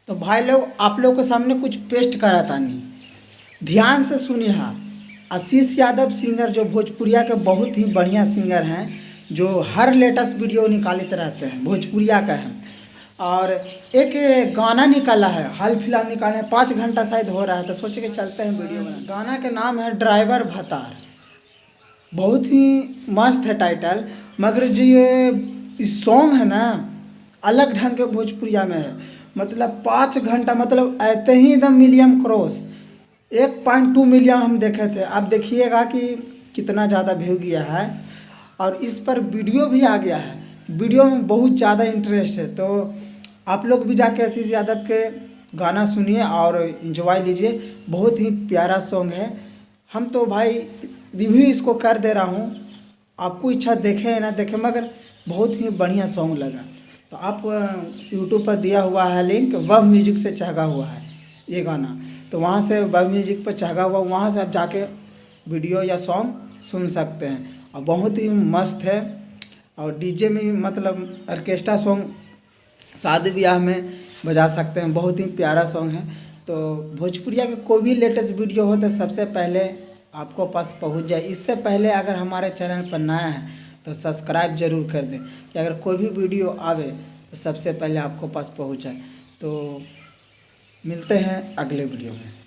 तो भाई लोग आप लोग के सामने कुछ पेस्ट करा तानी, ध्यान से सुनिए। हाँ, आशीष यादव सिंगर जो भोजपुरिया के बहुत ही बढ़िया सिंगर हैं, जो हर लेटेस्ट वीडियो निकालते रहते हैं, भोजपुरिया का है। और एक गाना निकाला है, हाल फिलहाल निकाले हैं, 5 घंटा शायद हो रहा है, तो सोचे कि चलते हैं वीडियो बना। गाना के नाम है ड्राइवर भतार। बहुत ही मस्त है टाइटल, मगर जो ये सॉन्ग है ना, अलग ढंग के भोजपुरिया में है। मतलब 5 घंटा, मतलब ऐसे ही एकदम मिलियन क्रॉस 1.2 मिलियन हम देखे थे। अब देखिएगा कि कितना ज़्यादा व्यू गया है, और इस पर वीडियो भी आ गया है। वीडियो में बहुत ज़्यादा इंटरेस्ट है, तो आप लोग भी जाके आशीष यादव के गाना सुनिए और इन्जॉय लीजिए। बहुत ही प्यारा सॉन्ग है। हम तो भाई रिव्यू इसको कर दे रहा हूँ, आपको इच्छा देखें या ना देखें, मगर बहुत ही बढ़िया सॉन्ग लगा। तो आप यूट्यूब पर दिया हुआ है लिंक, वह म्यूजिक से चढ़ा हुआ है ये गाना, तो वहाँ से वह म्यूजिक पर चढ़ा हुआ, वहाँ से आप जाके वीडियो या सॉन्ग सुन सकते हैं। और बहुत ही मस्त है। और डीजे में मतलब ऑर्केस्ट्रा सॉन्ग शादी ब्याह में बजा सकते हैं, बहुत ही प्यारा सॉन्ग है। तो भोजपुरिया के कोई भी लेटेस्ट वीडियो हो तो सबसे पहले आपको पास पहुंच जाए। इससे पहले अगर हमारे चैनल पर नया है तो सब्सक्राइब जरूर कर दें, कि अगर कोई भी वीडियो आवे तो सबसे पहले आपको पास पहुंच जाए। तो मिलते हैं अगले वीडियो में।